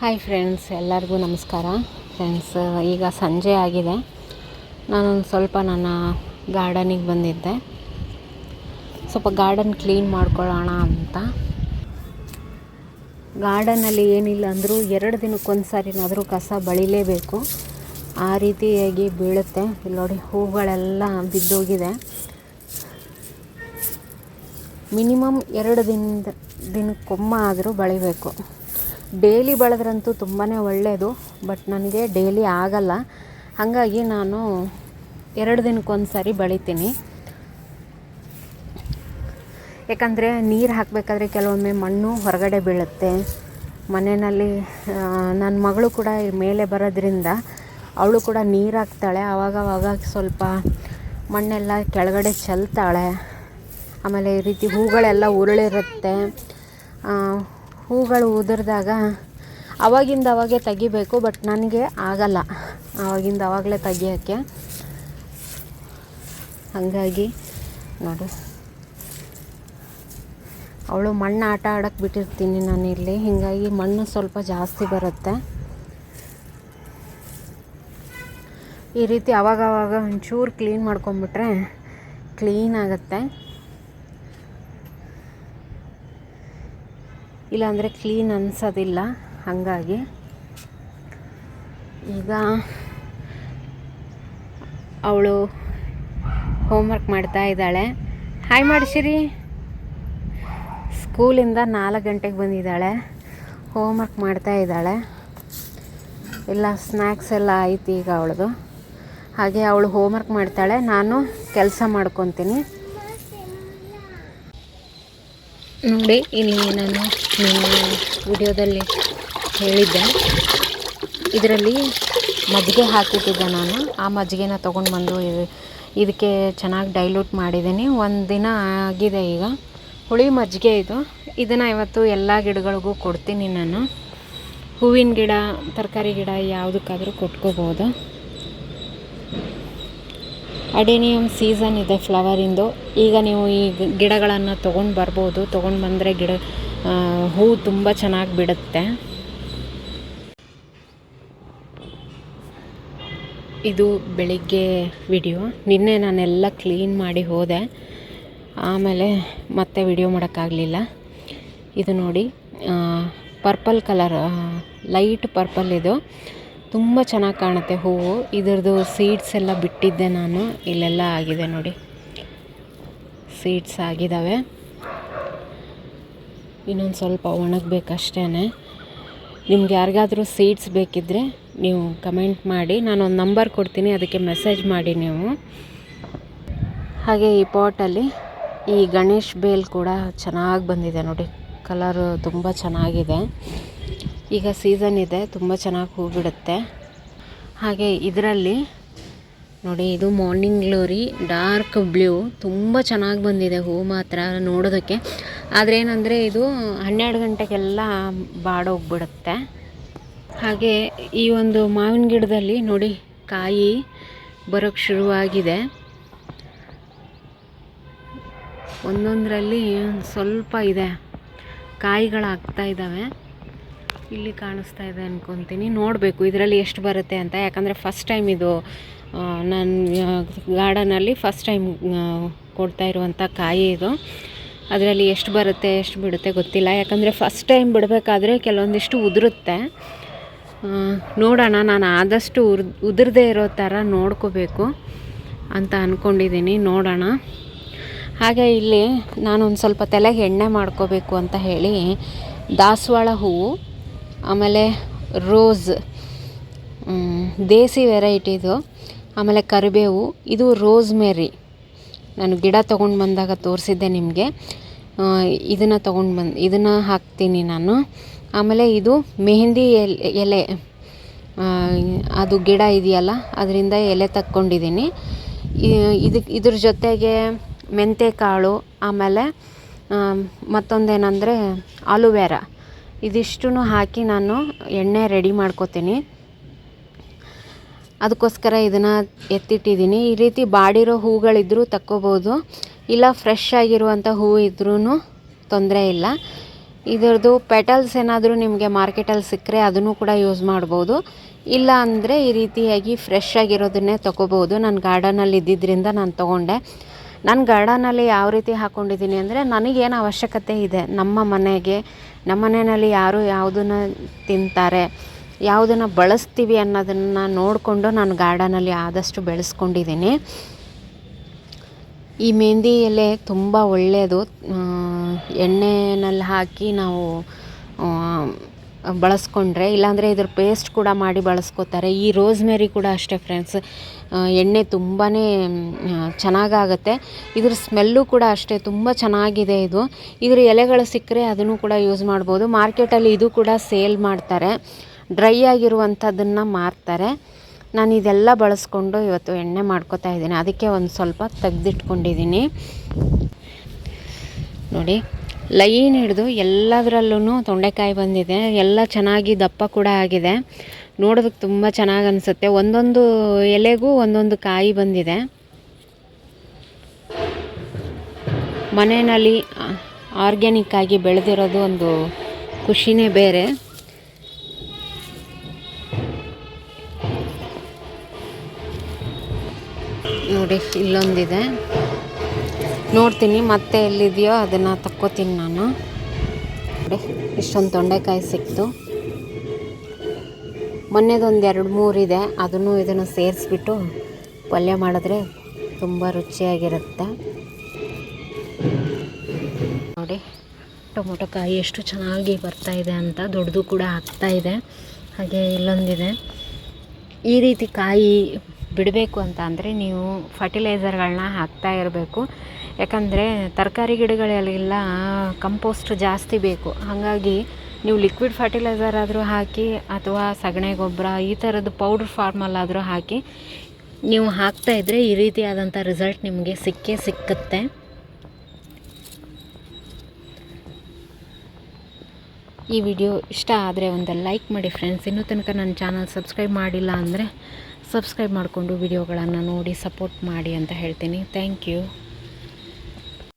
Hi friends, ಎಲ್ಲರಿಗೂ ನಮಸ್ಕಾರ. Friends, ಈಗ ಸಂಜೆ ಆಗಿದೆ. ನಾನೊಂದು ಸ್ವಲ್ಪ ನನ್ನ ಗಾರ್ಡನಿಗೆ ಬಂದಿದ್ದೆ. ಸ್ವಲ್ಪ ಗಾರ್ಡನ್ ಕ್ಲೀನ್ ಮಾಡ್ಕೊಳ್ಳೋಣ ಅಂತ. ಗಾರ್ಡನಲ್ಲಿ ಏನಿಲ್ಲ ಅಂದರೂ 2 ದಿನಕ್ಕೊಂದು ಸಾರಿನಾದರೂ ಕಸ ಬಳಿಲೇಬೇಕು. ಆ ರೀತಿಯಾಗಿ ಬೀಳುತ್ತೆ. ಇಲ್ಲಿ ನೋಡಿ, ಹೂಗಳೆಲ್ಲ ಬಿದ್ದೋಗಿದೆ. ಮಿನಿಮಮ್ 2 ದಿನಕ್ಕೊಮ್ಮೆ ಆದರೂ ಬಳಿಬೇಕು. ಡೈಲಿ ಬೆಳೆದ್ರಂತೂ ತುಂಬಾ ಒಳ್ಳೆಯದು. ಬಟ್ ನನಗೆ ಡೈಲಿ ಆಗಲ್ಲ. ಹಾಗಾಗಿ ನಾನು 2 ದಿನಕ್ಕೊಂದು ಸಾರಿ ಬಳಿತೀನಿ. ಯಾಕಂದರೆ ನೀರು ಹಾಕಬೇಕಾದ್ರೆ ಕೆಲವೊಮ್ಮೆ ಮಣ್ಣು ಹೊರಗಡೆ ಬೀಳುತ್ತೆ. ಮನೆಯಲ್ಲಿ ನನ್ನ ಮಗಳು ಕೂಡ ಮೇಲೆ ಬರೋದ್ರಿಂದ ಅವಳು ಕೂಡ ನೀರು ಹಾಕ್ತಾಳೆ. ಆವಾಗ ಸ್ವಲ್ಪ ಮಣ್ಣೆಲ್ಲ ಕೆಳಗಡೆ ಚೆಲ್ತಾಳೆ. ಆಮೇಲೆ ಈ ರೀತಿ ಹೂಗಳೆಲ್ಲ ಉರುಳಿರುತ್ತೆ. ಹೂಗಳು ಉದುರಿದಾಗ ಅವಾಗೇ ತೆಗಿಬೇಕು. ಬಟ್ ನನಗೆ ಆಗಲ್ಲ ಅವಾಗಲೇ ತೆಗಿಯೋಕ್ಕೆ. ಹಾಗಾಗಿ ನೋಡಿ, ಅವಳು ಮಣ್ಣು ಆಟ ಆಡೋಕ್ಕೆ ಬಿಟ್ಟಿರ್ತೀನಿ ನಾನಿಲ್ಲಿ. ಹೀಗಾಗಿ ಮಣ್ಣು ಸ್ವಲ್ಪ ಜಾಸ್ತಿ ಬರುತ್ತೆ. ಈ ರೀತಿ ಅವಾಗ ಒಂಚೂರು ಕ್ಲೀನ್ ಮಾಡ್ಕೊಂಬಿಟ್ರೆ ಕ್ಲೀನ್ ಆಗುತ್ತೆ. ಇಲ್ಲಾಂದರೆ ಕ್ಲೀನ್ ಅನಿಸೋದಿಲ್ಲ. ಹಾಗಾಗಿ ಈಗ ಅವಳು ಹೋಮ್ವರ್ಕ್ ಮಾಡ್ತಾ ಇದ್ದಾಳೆ. ಹಾಯ್ ಮಾಡಿಸಿರಿ. ಸ್ಕೂಲಿಂದ 4 ಗಂಟೆಗೆ ಬಂದಿದ್ದಾಳೆ. ಹೋಮ್ವರ್ಕ್ ಮಾಡ್ತಾ ಇದ್ದಾಳೆ. ಎಲ್ಲ ಸ್ನ್ಯಾಕ್ಸ್ ಎಲ್ಲ ಆಯ್ತು ಈಗ ಅವಳದು. ಹಾಗೆ ಅವಳು ಹೋಮ್ವರ್ಕ್ ಮಾಡ್ತಾಳೆ, ನಾನು ಕೆಲಸ ಮಾಡ್ಕೊತೀನಿ. ನೋಡಿ, ಇಲ್ಲಿ ನಾನು ವಿಡಿಯೋದಲ್ಲಿ ಹೇಳಿದ್ದೆ, ಇದರಲ್ಲಿ ಮಜ್ಜಿಗೆ ಹಾಕಿಟ್ಟಿದ್ದೆ ನಾನು. ಆ ಮಜ್ಜಿಗೆನ ತೊಗೊಂಡು ಬಂದು ಇದಕ್ಕೆ ಚೆನ್ನಾಗಿ ಡೈಲ್ಯೂಟ್ ಮಾಡಿದ್ದೀನಿ. 1 ದಿನ ಆಗಿದೆ ಈಗ. ಹುಳಿ ಮಜ್ಜಿಗೆ ಇದು. ಇದನ್ನು ಇವತ್ತು ಎಲ್ಲ ಗಿಡಗಳಿಗೂ ಕೊಡ್ತೀನಿ ನಾನು. ಹೂವಿನ ಗಿಡ, ತರಕಾರಿ ಗಿಡ ಯಾವುದಕ್ಕಾದರೂ ಕೊಟ್ಕೋಬೋದು. ಅಡೇನಿಯಮ್ ಸೀಸನ್ ಇದೆ ಫ್ಲವರಿಂದು. ಈಗ ನೀವು ಈ ಗಿಡಗಳನ್ನು ತೊಗೊಂಡು ಬರ್ಬೋದು. ತೊಗೊಂಡು ಬಂದರೆ ಹೂ ತುಂಬ ಚೆನ್ನಾಗಿ ಬಿಡುತ್ತೆ. ಇದು ಬೆಳಿಗ್ಗೆ ವಿಡಿಯೋ. ನಿನ್ನೆ ನಾನೆಲ್ಲ ಕ್ಲೀನ್ ಮಾಡಿ ಹೋದೆ. ಆಮೇಲೆ ಮತ್ತೆ ವಿಡಿಯೋ ಮಾಡೋಕ್ಕಾಗಲಿಲ್ಲ. ಇದು ನೋಡಿ, ಪರ್ಪಲ್ ಕಲರ್, ಲೈಟ್ ಪರ್ಪಲ್ ಇದು. ತುಂಬ ಚೆನ್ನಾಗಿ ಕಾಣುತ್ತೆ ಹೂವು. ಇದರದ್ದು ಸೀಡ್ಸ್ ಎಲ್ಲ ಬಿಟ್ಟಿದ್ದೆ ನಾನು. ಇಲ್ಲೆಲ್ಲ ಆಗಿದೆ ನೋಡಿ, ಸೀಡ್ಸ್ ಆಗಿದ್ದಾವೆ. ಇನ್ನೊಂದು ಸ್ವಲ್ಪ ಒಣಗಬೇಕಷ್ಟೇ. ನಿಮ್ಗೆ ಯಾರಿಗಾದರೂ ಸೀಡ್ಸ್ ಬೇಕಿದ್ದರೆ ನೀವು ಕಮೆಂಟ್ ಮಾಡಿ. ನಾನೊಂದು ನಂಬರ್ ಕೊಡ್ತೀನಿ, ಅದಕ್ಕೆ ಮೆಸೇಜ್ ಮಾಡಿ ನೀವು. ಹಾಗೆ ಈ ಪಾಟಲ್ಲಿ ಈ ಗಣೇಶ್ ಬೇಲ್ ಕೂಡ ಚೆನ್ನಾಗಿ ಬಂದಿದೆ ನೋಡಿ. ಕಲರು ತುಂಬ ಚೆನ್ನಾಗಿದೆ. ಈಗ ಸೀಸನ್ ಇದೆ, ತುಂಬ ಚೆನ್ನಾಗಿ ಹೂ ಬಿಡುತ್ತೆ. ಹಾಗೆ ಇದರಲ್ಲಿ ನೋಡಿ, ಇದು ಮಾರ್ನಿಂಗ್ ಗ್ಲೋರಿ ಡಾರ್ಕ್ ಬ್ಲೂ. ತುಂಬ ಚೆನ್ನಾಗಿ ಬಂದಿದೆ ಹೂ ಮಾತ್ರ ನೋಡೋದಕ್ಕೆ. ಆದರೆ ಏನಂದರೆ ಇದು 12 ಗಂಟೆಗೆಲ್ಲ ಬಾಡೋಗ್ಬಿಡುತ್ತೆ. ಹಾಗೆ ಈ ಒಂದು ಮಾವಿನ ಗಿಡದಲ್ಲಿ ನೋಡಿ, ಕಾಯಿ ಬರೋಕ್ಕೆ ಶುರುವಾಗಿದೆ. ಒಂದೊಂದರಲ್ಲಿ ಸ್ವಲ್ಪ ಇದೆ, ಕಾಯಿಗಳಾಗ್ತಾ ಇದ್ದಾವೆ. ಇಲ್ಲಿ ಕಾಣಿಸ್ತಾ ಇದೆ ಅಂದ್ಕೊತೀನಿ. ನೋಡಬೇಕು ಇದರಲ್ಲಿ ಎಷ್ಟು ಬರುತ್ತೆ ಅಂತ. ಯಾಕಂದರೆ ಫಸ್ಟ್ ಟೈಮ್ ಇದು ನನ್ನ ಗಾರ್ಡನಲ್ಲಿ ಫಸ್ಟ್ ಟೈಮ್ ಕೊಡ್ತಾ ಇರುವಂಥ ಕಾಯಿ ಇದು. ಅದರಲ್ಲಿ ಎಷ್ಟು ಬರುತ್ತೆ ಎಷ್ಟು ಬಿಡುತ್ತೆ ಗೊತ್ತಿಲ್ಲ. ಯಾಕಂದರೆ ಫಸ್ಟ್ ಟೈಮ್ ಬಿಡಬೇಕಾದ್ರೆ ಕೆಲವೊಂದಿಷ್ಟು ಉದುರುತ್ತೆ. ನೋಡೋಣ, ನಾನು ಆದಷ್ಟು ಉದುರದೇ ಇರೋ ಥರ ನೋಡ್ಕೋಬೇಕು ಅಂತ ಅಂದ್ಕೊಂಡಿದ್ದೀನಿ. ನೋಡೋಣ. ಹಾಗೆ ಇಲ್ಲಿ ನಾನೊಂದು ಸ್ವಲ್ಪ ತಲೆಗೆ ಎಣ್ಣೆ ಮಾಡ್ಕೋಬೇಕು ಅಂತ ಹೇಳಿ ದಾಸವಾಳ ಹೂವು, ಆಮೇಲೆ ರೋಸ್, ದೇಸಿ ವೆರೈಟಿದು, ಆಮೇಲೆ ಕರಿಬೇವು, ಇದು ರೋಸ್ಮೇರಿ. ನಾನು ಗಿಡ ತೊಗೊಂಡು ಬಂದಾಗ ತೋರಿಸಿದ್ದೆ ನಿಮಗೆ. ಇದನ್ನು ಹಾಕ್ತೀನಿ ನಾನು. ಆಮೇಲೆ ಇದು ಮೆಹಂದಿ ಎಲೆ, ಅದು ಗಿಡ ಇದೆಯಲ್ಲ, ಅದರಿಂದ ಎಲೆ ತಕ್ಕೊಂಡಿದ್ದೀನಿ. ಇದ್ರ ಜೊತೆಗೆ ಮೆಂತೆಕಾಳು, ಆಮೇಲೆ ಮತ್ತೊಂದೇನೆಂದರೆ ಆಲೂವೆರಾ, ಇದಿಷ್ಟೂ ಹಾಕಿ ನಾನು ಎಣ್ಣೆ ರೆಡಿ ಮಾಡ್ಕೋತೀನಿ. ಅದಕ್ಕೋಸ್ಕರ ಇದನ್ನು ಎತ್ತಿಟ್ಟಿದ್ದೀನಿ. ಈ ರೀತಿ ಬಾಡಿರೋ ಹೂಗಳಿದ್ರೂ ತಕ್ಕೋಬೋದು, ಇಲ್ಲ ಫ್ರೆಶ್ ಆಗಿರುವಂಥ ಹೂವು ಇದ್ರೂ ತೊಂದರೆ ಇಲ್ಲ. ಇದರದ್ದು ಪೆಟಲ್ಸ್ ಏನಾದರೂ ನಿಮಗೆ ಮಾರ್ಕೆಟಲ್ಲಿ ಸಿಕ್ಕರೆ ಅದನ್ನು ಕೂಡ ಯೂಸ್ ಮಾಡ್ಬೋದು. ಇಲ್ಲ ಅಂದರೆ ಈ ರೀತಿಯಾಗಿ ಫ್ರೆಶ್ ಆಗಿರೋದನ್ನೇ ತೊಗೋಬೋದು. ನನ್ನ ಗಾರ್ಡನಲ್ಲಿ ಇದ್ದಿದ್ದರಿಂದ ನಾನು ತೊಗೊಂಡೆ. ನನ್ನ ಗಾರ್ಡನಲ್ಲಿ ಯಾವ ರೀತಿ ಹಾಕ್ಕೊಂಡಿದ್ದೀನಿ ಅಂದರೆ ನನಗೇನು ಅವಶ್ಯಕತೆ ಇದೆ ನಮ್ಮ ಮನೆಗೆ, ನಮ್ಮ ಮನೆಯಲ್ಲಿ ಯಾರು ಯಾವುದನ್ನು ತಿಂತಾರೆ, ಯಾವುದನ್ನು ಬಳಸ್ತೀವಿ ಅನ್ನೋದನ್ನು ನೋಡಿಕೊಂಡು ನಾನು ಗಾರ್ಡನಲ್ಲಿ ಆದಷ್ಟು ಬೆಳೆಸ್ಕೊಂಡಿದ್ದೀನಿ. ಈ ಮೆಹಂದಿ ಎಲೆ ತುಂಬ ಒಳ್ಳೆಯದು. ಎಣ್ಣೆನಲ್ಲಿ ಹಾಕಿ ನಾವು ಬಳಸ್ಕೊಂಡ್ರೆ, ಇಲ್ಲಾಂದರೆ ಇದ್ರ ಪೇಸ್ಟ್ ಕೂಡ ಮಾಡಿ ಬಳಸ್ಕೋತಾರೆ. ಈ ರೋಸ್ಮೆರಿ ಕೂಡ ಅಷ್ಟೇ ಫ್ರೆಂಡ್ಸ್, ಎಣ್ಣೆ ತುಂಬಾ ಚೆನ್ನಾಗಾಗುತ್ತೆ. ಇದ್ರ ಸ್ಮೆಲ್ಲು ಕೂಡ ಅಷ್ಟೇ ತುಂಬ ಚೆನ್ನಾಗಿದೆ. ಇದ್ರ ಎಲೆಗಳು ಸಿಕ್ಕರೆ ಅದನ್ನು ಕೂಡ ಯೂಸ್ ಮಾಡ್ಬೋದು. ಮಾರ್ಕೆಟಲ್ಲಿ ಇದು ಕೂಡ ಸೇಲ್ ಮಾಡ್ತಾರೆ, ಡ್ರೈ ಆಗಿರುವಂಥದ್ದನ್ನು ಮಾರ್ತಾರೆ. ನಾನು ಇದೆಲ್ಲ ಬಳಸ್ಕೊಂಡು ಇವತ್ತು ಎಣ್ಣೆ ಮಾಡ್ಕೋತಾ ಇದ್ದೀನಿ. ಅದಕ್ಕೆ ಒಂದು ಸ್ವಲ್ಪ ತೆಗೆದಿಟ್ಕೊಂಡಿದ್ದೀನಿ ನೋಡಿ. ಲೈನ್ ಹಿಡಿದು ಎಲ್ಲದರಲ್ಲೂ ತೊಂಡೆಕಾಯಿ ಬಂದಿದೆ. ಎಲ್ಲ ಚೆನ್ನಾಗಿ ದಪ್ಪ ಕೂಡ ಆಗಿದೆ. ನೋಡೋದಕ್ಕೆ ತುಂಬ ಚೆನ್ನಾಗಿ ಅನಿಸುತ್ತೆ. ಒಂದೊಂದು ಎಲೆಗೂ ಒಂದೊಂದು ಕಾಯಿ ಬಂದಿದೆ. ಮನೆಯಲ್ಲಿ ಆರ್ಗ್ಯಾನಿಕ್ ಆಗಿ ಬೆಳೆದಿರೋದು ಒಂದು ಖುಷಿನೇ ಬೇರೆ. ನೋಡಿ ಇಲ್ಲೊಂದಿದೆ, ನೋಡ್ತೀನಿ ಮತ್ತೆ ಎಲ್ಲಿದೆಯೋ ಅದನ್ನು ತಕ್ಕೋತೀನಿ ನಾನು. ನೋಡಿ ಇಷ್ಟೊಂದು ತೊಂಡೆಕಾಯಿ ಸಿಕ್ತು. ಮೊನ್ನೆದೊಂದು 2-3 ಇದೆ, ಅದನ್ನು ಇದನ್ನು ಸೇರಿಸ್ಬಿಟ್ಟು ಪಲ್ಯ ಮಾಡಿದ್ರೆ ತುಂಬ ರುಚಿಯಾಗಿರುತ್ತೆ. ನೋಡಿ ಟೊಮೊಟೊ ಕಾಯಿ ಎಷ್ಟು ಚೆನ್ನಾಗಿ ಬರ್ತಾ ಇದೆ ಅಂತ, ದೊಡ್ಡದು ಕೂಡ ಆಗ್ತಾ ಇದೆ. ಹಾಗೆ ಇಲ್ಲೊಂದಿದೆ. ಈ ರೀತಿ ಕಾಯಿ ಬಿಡಬೇಕು ಅಂತ ಅಂದರೆ ನೀವು ಫರ್ಟಿಲೈಸರ್ಗಳನ್ನ ಹಾಕ್ತಾ ಇರಬೇಕು. ಯಾಕಂದರೆ ತರಕಾರಿ ಗಿಡಗಳೆಲ್ಲ ಕಂಪೋಸ್ಟ್ ಜಾಸ್ತಿ ಬೇಕು. ಹಾಗಾಗಿ ನೀವು ಲಿಕ್ವಿಡ್ ಫರ್ಟಿಲೈಸರ್ ಆದರೂ ಹಾಕಿ, ಅಥವಾ ಸಗಣಿ ಗೊಬ್ಬರ ಈ ಥರದ್ದು ಪೌಡ್ರ್ ಫಾರ್ಮಲ್ಲಾದರೂ ಹಾಕಿ ನೀವು ಹಾಕ್ತಾಯಿದ್ರೆ ಈ ರೀತಿಯಾದಂಥ ರಿಸಲ್ಟ್ ನಿಮಗೆ ಸಿಕ್ಕುತ್ತೆ. ಈ ವಿಡಿಯೋ ಇಷ್ಟ ಆದರೆ ಒಂದು ಲೈಕ್ ಮಾಡಿ ಫ್ರೆಂಡ್ಸ್. ಇನ್ನೂ ತನಕ ನನ್ನ ಚಾನಲ್ ಸಬ್ಸ್ಕ್ರೈಬ್ ಮಾಡಿಲ್ಲ ಅಂದರೆ ಸಬ್ಸ್ಕ್ರೈಬ್ ಮಾಡಿಕೊಂಡು ವಿಡಿಯೋಗಳನ್ನು ನೋಡಿ ಸಪೋರ್ಟ್ ಮಾಡಿ ಅಂತ ಹೇಳ್ತೀನಿ. Thank you.